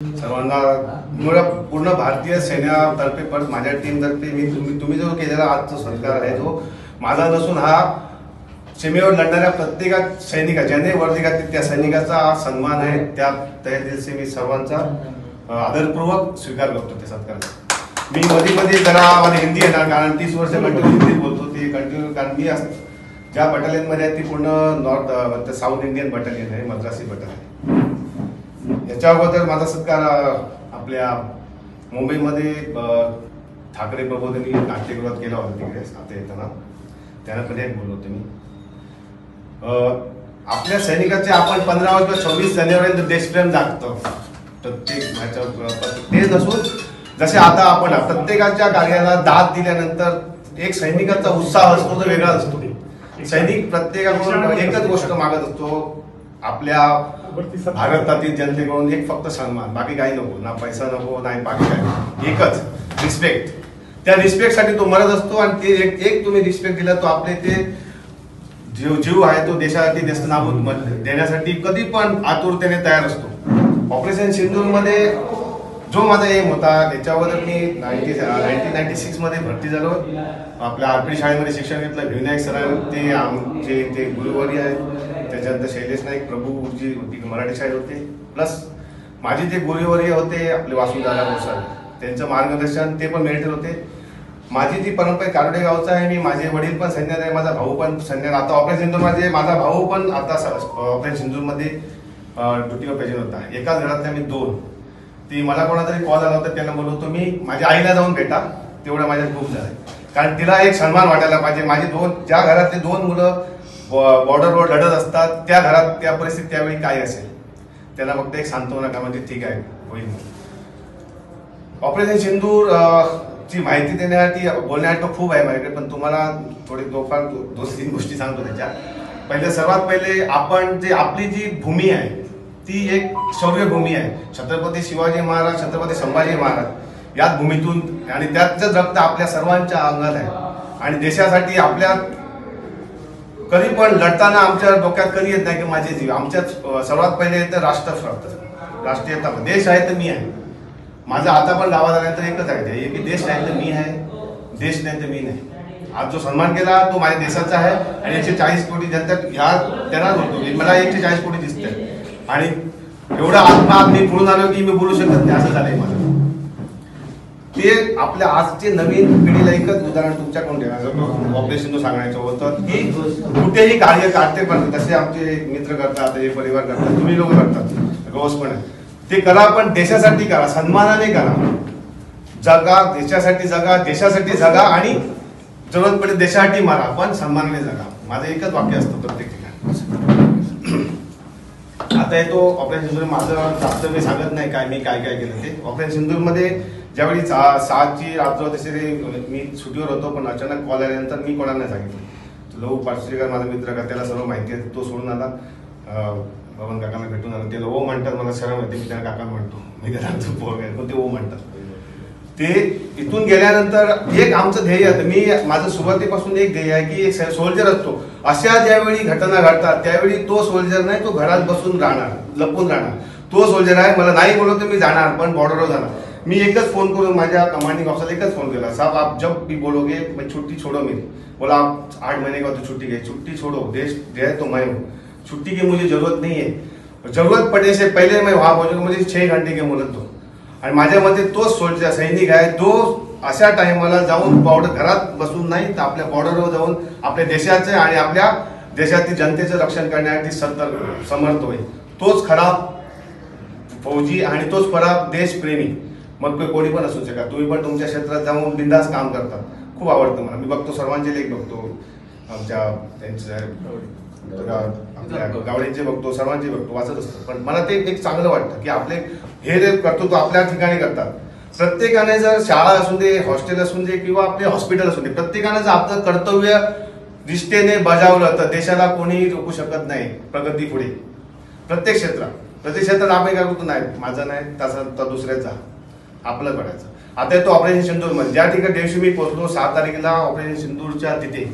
सर्वांना पूर्ण भारतीय सैन्यातर्फे परत माझ्या टीमतर्फे मी तुम्ही जो केलेला आजचा सत्कार आहे जो माझा नसून हा सीमेवर लढणाऱ्या प्रत्येक सैनिका ज्याने वर्दी घातली त्या सैनिकाचा सन्मान आहे। त्या दिल से मी सर्वांचा आदरपूर्वक स्वीकार करतो ते सत्कार। मी मध्ये जरा माझी हिंदी येणार कारण 30 वर्ष कंटिन्यू हिंदी बोलतो ते कंटिन्यू कारण मी ज्या बटालियन मध्ये आहे ती पूर्ण नॉर्थ साऊथ इंडियन बटालियन आहे, मद्रासी बटालियन। याच्या अगोदर माझा सत्कार आपल्या मुंबईमध्ये ठाकरे प्रबोधिनी नाट्यगृहात केला होता तिकडे आता येताना त्यांना पण एक बोललो होतो मी। आपल्या सैनिकाचे आपण 15 ऑगस्ट 26 जानेवारी देशप्रेम जागतो प्रत्येक ते नसून जसे आता आपण प्रत्येकाच्या कार्याला दाद दिल्यानंतर एक सैनिकाचा उत्साह असतो तो वेगळा असतो। सैनिक प्रत्येकाकडून एकच गोष्ट मागत असतो, आपल्या भारतातील जनतेकडून एक फक्त सन्मान, बाकी काही नको, ना पैसा नको नाही बाकी काही, एकच रिस्पेक्ट। त्या रिस्पेक्ट साठी तो मरत असतो आणि ते एक तुम्ही रिस्पेक्ट दिला तो आपले ते जीव आहे तो देशासाठी नेस्तनाबूत देण्यासाठी कधी पण आतुरतेने तयार असतो। ऑपरेशन सिंदूर मध्ये जो माझा एम होता त्याच्यावर मी 1996 मध्ये भरती झालो। आपल्या आरपी शाळेमध्ये शिक्षण घेतलं। विनायक सरांचे आमचे ते गुरुवारी आहेत, त्याच्यानंतर शैलेश नाईक प्रभूजी मराठी शाळेत होते, प्लस माझे जे गुरुवारी होते आपले वासुदादा सर त्यांचं मार्गदर्शन ते पण मिळत होते। माझी जी परंपरा कारडे गावचा आहे, मी माझे वडील पण सैन्यात आहे, माझा भाऊ पण सैन्यात आता ऑपरेशन सिंदूर मध्ये माझा भाऊ पण आता ऑपरेशन सिंदूर मध्ये ड्युटीवर प्रेझेंट होता। एकाच घरातल्या मी दोन ती मला कोणातरी कॉल आला होता त्यांना बोलवतो मी माझ्या आईला जाऊन भेटा तेवढं माझ्या खूप झालंय कारण तिला एक सन्मान वाटायला पाहिजे। माझे ज्या घरातले दोन मुलं बॉर्डरवर लढत असतात त्या घरात त्या परिस्थिती त्यावेळी काय असेल त्यांना फक्त एक सांत्वना का म्हणजे ठीक आहे होईल। ऑपरेशन सिंदूर ची माहिती देण्यासाठी बोलण्यासाठी खूप आहे माझ्याकडे, पण तुम्हाला थोडी दोफार 2-3 गोष्टी सांगतो त्याच्या। सर्वात पहिले आपण जे आपली जी भूमी आहे ती एक शौर्य भूमी आहे। छत्रपती शिवाजी महाराज, छत्रपती संभाजी महाराज याच भूमीतून आणि त्याचं रक्त आपल्या सर्वांच्या अंगात आहे आणि देशासाठी आपल्या कधी पण लढताना आमच्या डोक्यात कधी येत नाही की माझे जीव, आमच्या सर्वात पहिले येतं राष्ट्रीयता। देश आहे तर मी आहे। माझं आता पण गावात आल्यानंतर एकच आहे की देश नाही तर मी आहे, देश नाही तर मी नाही। आज जो सन्मान केला तो माझ्या देशाचा आहे आणि 140 कोटी जनता ह्या त्यांना बोलतो मला 140 कोटी दिसते आणि एवढा आत्मा मी पुढून आलो की मी बोलू शकत नाही असं झालंय मला। ते आपल्या आजचे नवीन पिढीला एकच उदाहरण तुमच्याकडून देणार ऑपरेशन तो सांगायचं होतं की कुठेही कार्य करते पण तसे आमचे मित्र करतात, हे परिवार करतात, तुम्ही लोक करतात रोजपणे ते करा, पण देशासाठी करा, सन्मानाने करा, जगा देशासाठी जगा आणि जरूरत पडे देशासाठी मारा पण सन्मानाने जगा। माझं एकच वाक्य असतं प्रत्येक ठिकाणी। आता येतो ऑपरेशन सिंदूर। माझं जास्त मी सांगत नाही काय मी काय केलं ते। ऑपरेशन सिंदूर मध्ये ज्यावेळी 6ची रात्र तसे मी सुट्टीवर होतो, पण अचानक कॉल आल्यानंतर मी कोणाला नाही सांगितलं। लहू पार्श्वकर माझा मित्र का त्याला सर्व माहिती आहे, तो सोडून आला भवन काकांना भेटून आला। ते ओ म्हणतात मला शरम येते मी त्यांना काका म्हणतो, मी त्याला पोर पण ते ओ म्हणतात। ते इथून गेल्यानंतर एक आमचं ध्येय आहे, मी माझं सुरुवातीपासून एक ध्येय आहे की एक सोल्जर असतो, अशा ज्यावेळी घटना घडतात त्यावेळी तो सोल्जर नाही तो घरात बसून राहणार, लपून राहणार, तो सोल्जर आहे। मला नाही बोलवतो मी जाणार पण बॉर्डरवर जाणार। मी एकच फोन करून माझ्या कमांडिंग ऑफिसरला एकच फोन केला, साहब आप जब भी बोलोगे मैं छुट्टी छोड़ो मेरी। बोला आप 8 महीने का तो छुट्टी गई, छुट्टी छोड़ो, देश जो है तो मैं हूँ, छुट्टी की मुझे जरूरत नहीं है, जरूरत पड़ने से पहले मैं वहां पहुंचूंगा, मुझे 6 घंटे की मोहलत दो। आणि माझ्या मते तोच सोल्जर सैनिक आहे जो अशा टाइमला जाऊन बॉर्डर घरात बसून नाही तर आपल्या बॉर्डरवर जाऊन आपल्या देशाचे आणि आपल्या देशातील जनतेचं रक्षण करण्यासाठी समर्थ होईल। तोच खरा फौजी आणि तोच खरा देशप्रेमी। मग कोणी पण असू शकता, तुम्ही पण तुमच्या क्षेत्रात जाऊन बिंदास काम करतात, खूप आवडतं मला। मी बघतो सर्वांचे लेख बघतो, आमच्या त्यांचे आपल्या गावड्यांचे बघतो, सर्वांचे बघतो, वाचत असतो, पण मला ते एक चांगलं वाटतं की आपले हे जे करतो तो आपल्या ठिकाणी करतात। प्रत्येकाने जर शाळा असून दे, हॉस्टेल असून दे किंवा आपले हॉस्पिटल असून दे, प्रत्येकाने जर आपलं कर्तव्य निष्ठेने बजावलं तर देशाला कोणीही रोखू शकत नाही प्रगती पुढे। प्रत्येक क्षेत्रात आपण काय करतो, नाही माझं नाही तसं तर दुसऱ्याचा आपलं करायचं। आता येतो ऑपरेशन सिंदूर मध्ये, ज्या ठिकाणी दिवशी मी पोहोचलो 6 तारखेला ऑपरेशन सिंदूरच्या तिथे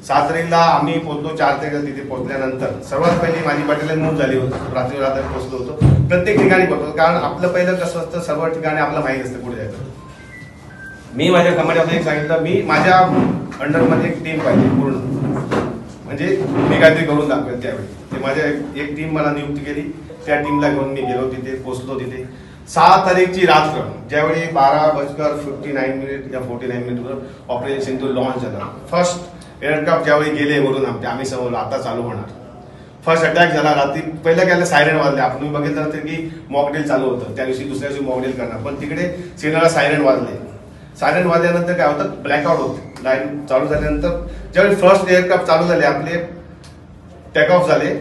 7 तारीखला आम्ही पोहोचलो, 4 तारखेला तिथे पोहोचल्यानंतर सर्वात पहिली माझी बटालियन मूव्ह झाली होती. रात्री पोहोचलो होतो. प्रत्येक ठिकाणी पोहोचलो, कारण आपलं पहिलं कसं असतं, सर्व ठिकाणी आपलं माहीत असतं कुठे जायचं. मी माझ्या कमांडरला एक सांगितलं, मी माझ्या अंडरमध्ये एक टीम पाहिजे पूर्ण, म्हणजे मी काहीतरी करून दाखवेल. त्यावेळी ते माझ्या एक टीम मला नियुक्ती केली. त्या टीमला घेऊन मी गेलो तिथे, पोहोचलो तिथे. 6 तारीखची रात्र ज्यावेळी 12:59 या 49 मिनिटवर ऑपरेशन सिंधूर लॉन्च झाला. फर्स्ट एअरक्राफ्ट ज्यावेळी गेले वरून आम्ही समजलो आता चालू होणार. फर्स्ट अटॅक झाला रात्री. पहिलं काय सायरन वाजले. आपण बघितलं नंतर की मॉकड्रिल चालू होतं. त्या दिवशी दुसऱ्या दिवशी मॉकड्रिल करणार, पण तिकडे सेनेला सायरन वाजले. सायरन वाजल्यानंतर काय होतं, ब्लॅकआउट होते. लाईन चालू झाल्यानंतर ज्यावेळी फर्स्ट एअरक्राफ्ट चालू झाले, आपले टेक ऑफ झाले,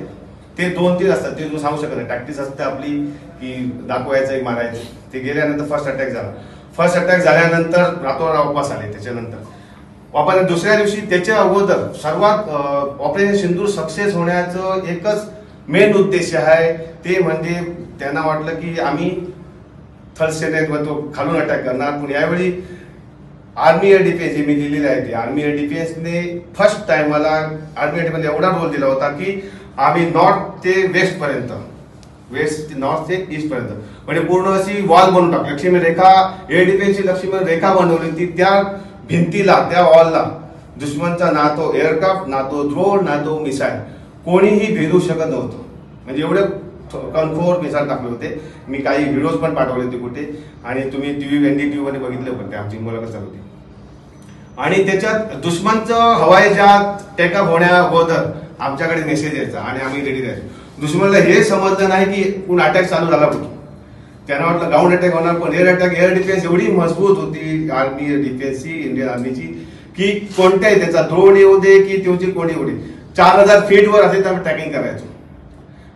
ते 2-3 असतात, ते तू सांगू शकत नाही. प्रॅक्टिस असते आपली की दाखवायचं एक मारायचं. ते गेल्यानंतर फर्स्ट अटॅक झाला. फर्स्ट अटॅक झाल्यानंतर रातोरात वापस आले. त्याच्यानंतर वापस दुसऱ्या दिवशी त्याच्या अगोदर सर्वात ऑपरेशन सिंधूर सक्सेस होण्याचं एकच मेन उद्देश आहे, ते म्हणजे त्यांना वाटलं की आम्ही थर्ड स्टेट खालून अटॅक करणार. पण यावेळी आर्मी एअर डिफेन्स जे मी दिलेले आहे, ते आर्मी एअर डिफेन्सने फर्स्ट टाइम मला आर्मी एअर डिफेन्स एवढा रोल दिला होता की आम्ही नॉर्थ ते वेस्ट पर्यंत, वेस्ट नॉर्थ ते ईस्ट पर्यंत म्हणजे पूर्ण अशी वॉल बनवून टाकली. लक्ष्मी रेखा, एअर डिफेन्सची लक्ष्मी रेखा बनवली होती. त्या भिंतीला, त्या वॉलला दुश्मनचा ना तो एअरक्राफ्ट, ना तो ड्रोन, ना तो मिसाईल कोणीही भेदू शकत नव्हतं. म्हणजे एवढे कन्फोर मिसाईल टाकले होते. मी काही व्हिडिओज पण पाठवले होते कुठे, आणि तुम्ही NDTV मध्ये बघितले पण, आमची मुलाखत चालू होती. आणि त्याच्यात दुश्मनचं हवाई जहाज टेकअप होण्या अगोदर आमच्याकडे मेसेज यायचा आणि आम्ही रेडी राहायचो. दुश्मनला हे समजलं नाही की कोण अटॅक चालू झाला कुठे. त्यांना वाटलं ग्राउंड अटॅक होणार, पण एअर डिफेन्स एवढी मजबूत होती आर्मी एअर डिफेन्सची, इंडियन आर्मीची, की कोणत्याही त्याचा ड्रोन येऊ दे की त्याची कोणी येऊ दे, 4000 फीटवर असेल तर आम्ही ट्रॅकिंग करायचो.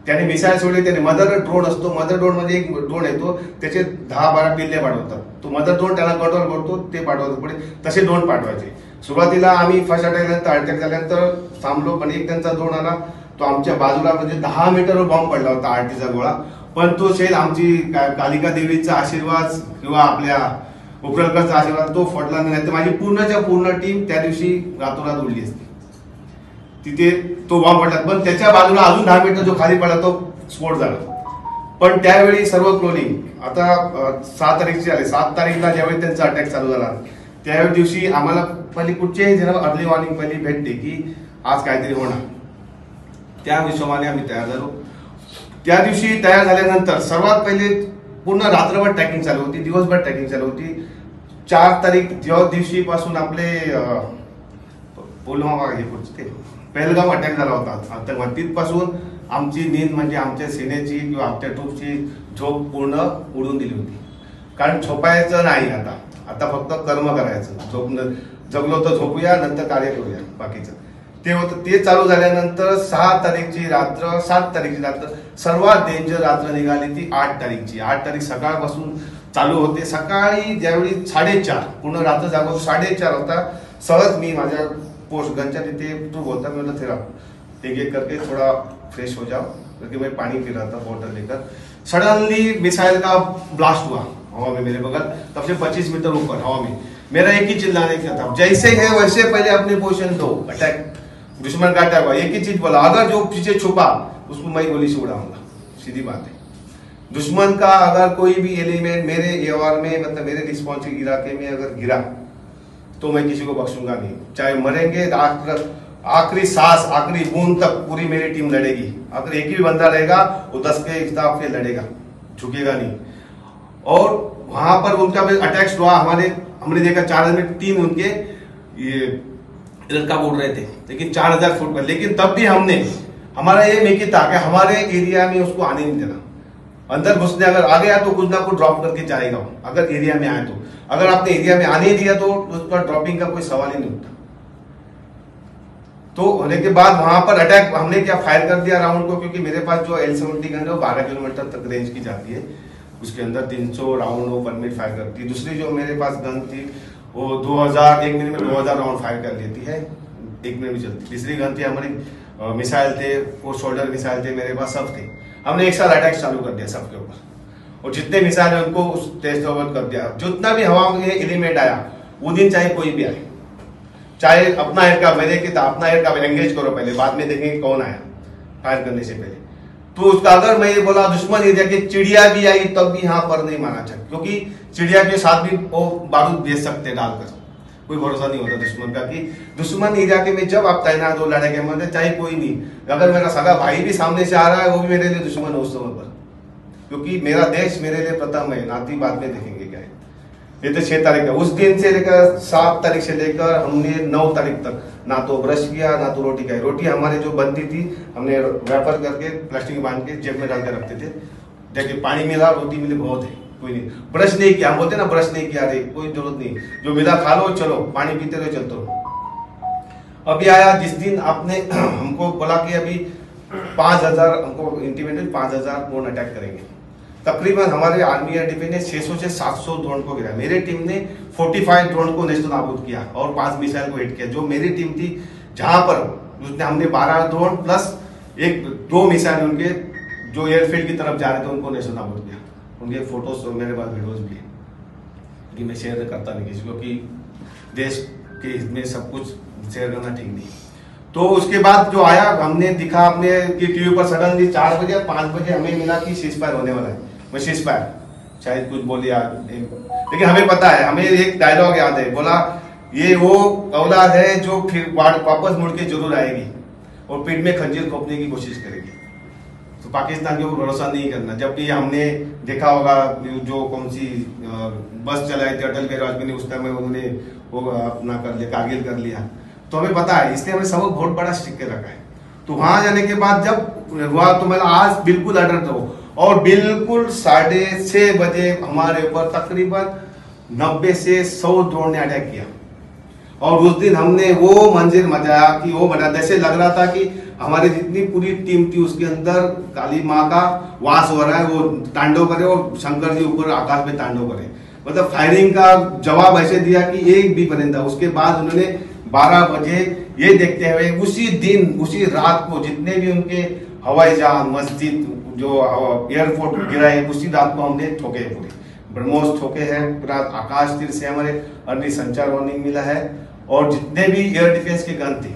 त्याने मिसाईल सोडले. त्याने मदर ड्रोन असतो, मदर ड्रोन मध्ये एक ड्रोन येतो, त्याचे 10-12 पिल्ले पाठवतात. तो मदर ड्रोन त्याला कंट्रोल करतो, ते पाठवतो पुढे. तसे ड्रोन पाठवायचे. सुरुवातीला आम्ही फर्स्ट अटॅक झाल्यानंतर थांबलो, पण एक त्यांचा ड्रोन आला, तो आमच्या बाजूला म्हणजे 10 मीटरवर बॉम्ब पडला होता, आरटीचा गोळा. पण तो शेल आमची कालिका देवीचा आशीर्वाद किंवा आपल्या उपरलकरचा आशीर्वाद तो फोडला नाही, तर माझी पूर्णच्या पूर्ण टीम त्या दिवशी रातोरात उडली असती. तिथे तो बॉम्ब पडला, पण त्याच्या बाजूला अजून 10 मीटर जो खाली पडला तो स्फोट झाला. पण त्यावेळी सर्व क्लोनिंग आता 6 तारीखची आले. 7 तारीखला ज्यावेळी त्यांचा अटॅक चालू झाला, त्या दिवशी आम्हाला पहिली कुठच्याही अर्ली वॉर्निंग पहिली भेटते की आज काहीतरी होणार. त्या हिशोबाने आम्ही तयार झालो. त्या दिवशी तयार झाल्यानंतर सर्वात पहिले पूर्ण रात्रभर ट्रॅकिंग चालू होती, दिवसभर ट्रॅकिंग चालू होती. 4 तारीख ज्या दिवशी पासून आपले पुलवामा पहलगाम अटॅक झाला होता आतंकवाद, तिथपासून आमची नींद म्हणजे आमच्या सेनेची किंवा आमच्या ट्रूपची झोप पूर्ण उडून दिली होती. कारण झोपायचं नाही, आता फक्त कर्म करायचं. जगलो तर झोपूया, नंतर कार्य करूया बाकीचं. ते होतं. ते चालू झाल्यानंतर 6 तारीखची रात्र, 7 तारीखची रात्र, सर्वात डेंजर रात्र निघाली ती 8 तारीखची. 8 तारीख सकाळपासून चालू होते. सकाळी ज्यावेळी 4:30 पूर्ण रात्र जागो 4:30 होता. सहज मी माझ्या पोस्ट गनच्या तिथे तू बोलता, मैं बोला तेरा एक करके थोड़ा फ्रेश हो जाओ, क्योंकि मैं पानी पी रहा था बोतल लेकर. सडनली मिसाइल का ब्लास्ट हुआ हवा में मेरे बगल, तब से 25 मीटर ऊपर हवा में. मेरा एक ही चिल्लाने का था, जैसे है वैसे पहले अपनी पोजीशन दो, अटैक दुश्मन का अटैक हुआ. एक ही चीज बोला, अगर जो पीछे छुपा उसको मैं गोली से उड़ाऊंगा. सीधी बात है. दुश्मन का अगर कोई भी एलिमेंट मेरे एआर में, मतलब मेरे रिस्पॉन्सिव इलाके में अगर गिरा तो मैं किसी को बख्शूंगा नहीं. चाहे मरेंगे, आखिरी सांस, आखिरी बूंद तक पूरी मेरी टीम लड़ेगी. अगर एक ही बंदा रहेगा वो 10 के हिसाब से लड़ेगा, झुकेगा नहीं. और वहां पर उनका अटैक्स हुआ. हमने देखा 4 में 3 उनके ये लड़का उड़ रहे थे, लेकिन 4000 फुट पर. लेकिन तब भी हमारा ये मेकी था कि हमारे एरिया में उसको आने नहीं देना. अंदर घुसने अगर आ गया तो कुछ ना कुछ ड्रॉप करके जाएगा. अगर एरिया में आए तो, अगर आपने एरिया में आने दिया तो उसका ड्रॉपिंग का कोई सवाल ही नहीं उठता. तो होने के बाद वहां पर अटैक हमने क्या फायर कर दिया राउंड को, क्योंकि मेरे पास जो L70 गन है वो 12 किलोमीटर तक रेंज की जाती है. उसके अंदर 300 राउंड वो 1 मिनट फायर करती है. दूसरी जो मेरे पास गन थी वो 2000, 1 मिनट में 2000 राउंड फायर कर लेती है, 1 मिनट में चलती. तीसरी गन थी हमारी मिसाइल थे, वो शोल्डर मिसाइल थे, मेरे पास सब थे. हमने एक साथ अटैक चालू कर दिया सबके ऊपर, और जितने मिसाइल है उनको टेस्ट ओवर कर दिया. जितना भी हवा में एलिमेंट आया वो दिन, चाहे कोई भी आए, चाहे अपना एयरक्राफ्ट, मैंने कि अपना एयरक्राफ्ट एंगेज करो पहले, बाद में देखेंगे कौन आया फायर करने से पहले। तो उसका अगर मैं ये बोला दुश्मन एरिया की चिड़िया भी आई तब भी यहाँ पर नहीं माना चाहिए, क्योंकि चिड़िया के साथ भी वो बारूद भेज सकते डालकर, कोई भरोसा नहीं होता दुश्मन का कि दुश्मन एरिया के में जब आप तैनात हो लड़ाई के मतलब चाहे कोई नहीं, अगर मेरा सगा भाई भी सामने से आ रहा है वो भी मेरे लिए दुश्मन है उस समय पर, क्योंकि मेरा देश मेरे लिए प्रथम है, नाती बाद में देखेंगे क्या है। ये तो 6 तारीख है, उस दिन से लेकर 7 तारीख से लेकर हमने 9 तारीख तक ना तो ब्रश किया ना तो रोटी खाई। रोटी हमारे जो बनती थी हमने रैपर करके प्लास्टिक में बांध के जेब में डाल के रखते थे, देखिए पानी मिला रोटी मिली बहुत है, कोई नहीं। ब्रश नहीं किया, हम बोलते ना ब्रश नहीं किया, रे कोई जरूरत नहीं, जो मिला खा लो, चलो पानी पीते रहो, चलते रहो। अभी आया जिस दिन आपने हमको बोला कि अभी 5000 हमको इंटीमेटेड 5000 ड्रोन अटैक करेंगे, तकरीबन हमारे आर्मी एयर डिफेंस ने 600 से 700 ड्रोन को गिराया। मेरी टीम ने 45 ड्रोन को नेस्त नाबूद किया और 5 मिसाइल को हिट किया। जो मेरी टीम थी जहां पर उसने हमने 12 ड्रोन प्लस 2 मिसाइल उनके जो एयरफील्ड की तरफ जा रहे थे उनको नेस्त नाबूद किया। उनके फोटोज मेरे पास वीडियोज भी है, कि मैं शेयर करता नहीं किसी, क्योंकि देश के हित में सब कुछ शेयर करना ठीक नहीं। तो उसके बाद जो आया हमने दिखा आपने कि टीवी पर सडनली 4 बजे 5 बजे हमें मिला कि सीज फायर होने वाला है। मैं सीज फायर शायद कुछ बोली यार, लेकिन हमें पता है, हमें एक डायलॉग याद है, बोला ये वो औलाद है जो फिर वापस मुड़ के जरूर आएगी और पीठ में खंजीर खोपने की कोशिश करेगी। तो पाकिस्तान के ऊपर भरोसा नहीं करना। जब भी हमने देखा होगा जो कौन सी बस चलाई थी अटल बिहारी वाजपेयी ने, उस टाइम में उन्होंने वो अपना कर लिया, कारगिल कर लिया, तो हमें पता है, इसलिए हमने सबक बहुत बड़ा स्टिक के रखा है। तो वहां जाने के बाद जब हुआ तो मैं आज बिल्कुल अलर्ट रहो, और बिल्कुल 6:30 बजे हमारे ऊपर तकरीबन 90 से 100 ड्रोन ने अटैक किया। और उस दिन हमने वो मंजिल मचाया कि वो बना जैसे लग रहा था कि हमारी जितनी पूरी टीम थी उसके अंदर काली माँ का वास हो रहा है, वो तांडव करे और शंकर जी ऊपर आकाश में तांडव करे। मतलब फायरिंग का जवाब ऐसे दिया कि एक भी परिंदा। उसके बाद उन्होंने 12 बजे ये देखते हुए उसी दिन उसी रात को जितने भी उनके हवाई जहाज मस्जिद जो एयरपोर्ट गिराए उसी रात को हमने ठोके, पूरे ब्रह्मोस ठोके हैं, पूरा आकाश तीर से हमारे अर्ली संचार वार्निंग मिला है। और जितने भी एयर डिफेंस के गन थे,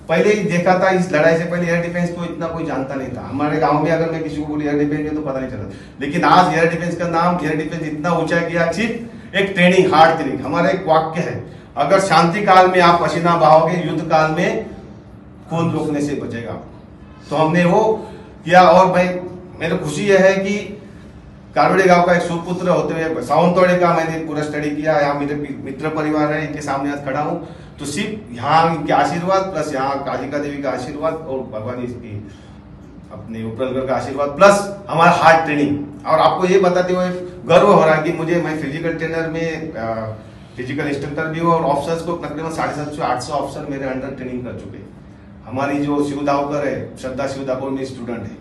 पहले ही देखा था इस लड़ाई से पहले एयर डिफेंस तो इतना कोई जानता नहीं था। हमारे गांव में अगर मैं किसी को बोली एयर डिफेंस तो पता नहीं चला, लेकिन आज एयर डिफेंस का नाम एयर डिफेंस इतना ऊंचा किया। सिर्फ एक ट्रेनिंग, हार्ड ट्रेनिंग। हमारा एक वाक्य है, अगर शांति काल में आप पसीना बहाओगे, युद्ध काल में खून रोकने से बचेगा। तो हमने वो किया। और भाई मेरे खुशी यह है कि कारोड़े गांव का एक सुपुत्र होते हुए सावंतवाड़ी का मैंने पूरा स्टडी किया। यहाँ मेरे मित्र परिवार है, इनके सामने आज खड़ा हूँ, तो सिर्फ यहाँ इनके आशीर्वाद प्लस यहाँ कालिका देवी का आशीर्वाद और भगवान इसकी अपने उपरलगढ़ का आशीर्वाद प्लस हमारा हार्ड ट्रेनिंग। और आपको ये बताते हुए गर्व हो रहा है कि मैं फिजिकल ट्रेनर में फिजिकल इंस्ट्रक्टर भी हूँ, और ऑफिसर्स को तकरीबन 750-800 ऑफिसर मेरे अंडर ट्रेनिंग कर चुके। हमारी जो शिवदावकर है, श्रद्धा शिवदावकर मेरी स्टूडेंट है,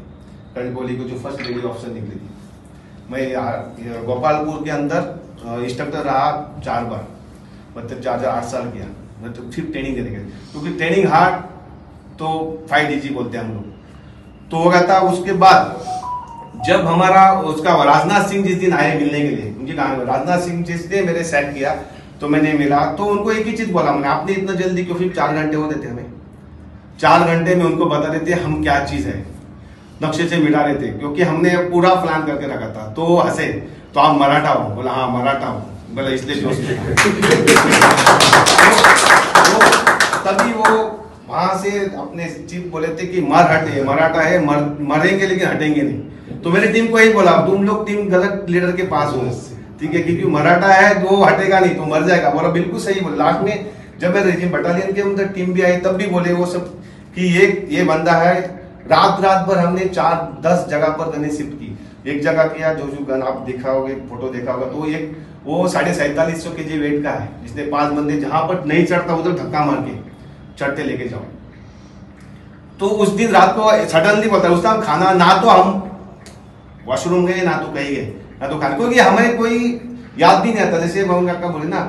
कणकोली को जो फर्स्ट लेडी ऑफिसर निकली थी। मैं गोपालपुर के अंदर इंस्ट्रक्टर रहा 4 बार, मतलब 8 साल किया। मतलब फिर ट्रेनिंग देने के, क्योंकि ट्रेनिंग हार्ड तो 5DG बोलते हैं हम लोग। तो हो गया था। उसके बाद जब हमारा उसका राजनाथ सिंह जिस दिन आए मिलने के लिए, उनके गांव में राजनाथ सिंह जिसने मेरे सेट किया, तो मैंने मिला तो उनको एक ही चीज बोला मैंने, आपने इतना जल्दी क्यों? फिर 4 घंटे हो देते हमें, 4 घंटे में उनको बता देते हम क्या चीज है, नक्शे से मिटा रहे थे, क्योंकि हमने पूरा प्लान करके रखा था। तो हंसे, तो आप मराठा हो? बोला हाँ मराठा हूँ। बोला इसलिए जो तभी वो वहां से अपने चीफ बोले थे कि मर हटे, मराठा है, मरेंगे लेकिन हटेंगे नहीं। तो मेरी टीम को यही बोला, तुम लोग टीम गलत लीडर के पास हो, ठीक है, क्योंकि मराठा है तो हटेगा नहीं, तो मर जाएगा। बोला बिल्कुल सही बोले। लास्ट में जब मैं बटालियन के अंदर टीम भी आई तब भी बोले वो सब कि ये बंदा है। रात भर हमने 4-10 जगह पर गने शिफ्ट की। एक जगह किया जो गन आप देखा होगा, फोटो देखा होगा, तो एक वो 4750 kg वेट का है, जिसने 5 बंदे जहां पर नहीं चढ़ता उधर धक्का मार के चढ़ते लेके जाओ। तो उस दिन रात को सडनली बोलता है, उस टाइम खाना ना तो हम वॉशरूम गए ना तो कहीं गए ना तो खाना, क्योंकि हमें कोई याद भी नहीं आता। जैसे मोहन काका बोले ना,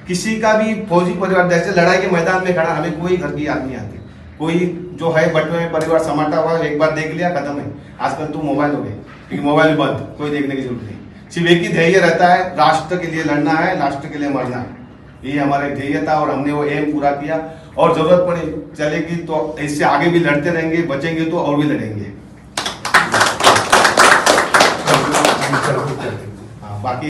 किसी का भी फौजी परिवार जैसे लड़ाई के मैदान में खड़ा, हमें कोई घर की याद नहीं आती। कोई जो है बटवे में परिवार समाटा हुआ, एक बार देख लिया खत्म है। आजकल तो मोबाइल हो गए, क्योंकि मोबाइल बंद, कोई देखने की जरूरत नहीं। सिर्फ एक ही ध्येय रहता है, राष्ट्र के लिए लड़ना है, राष्ट्र के लिए मरना है। ये हमारे ध्येय था और हमने वो एम पूरा किया। और जरूरत पड़ी चलेगी तो इससे आगे भी लड़ते रहेंगे, बचेंगे तो और भी लड़ेंगे। हाँ, बाकी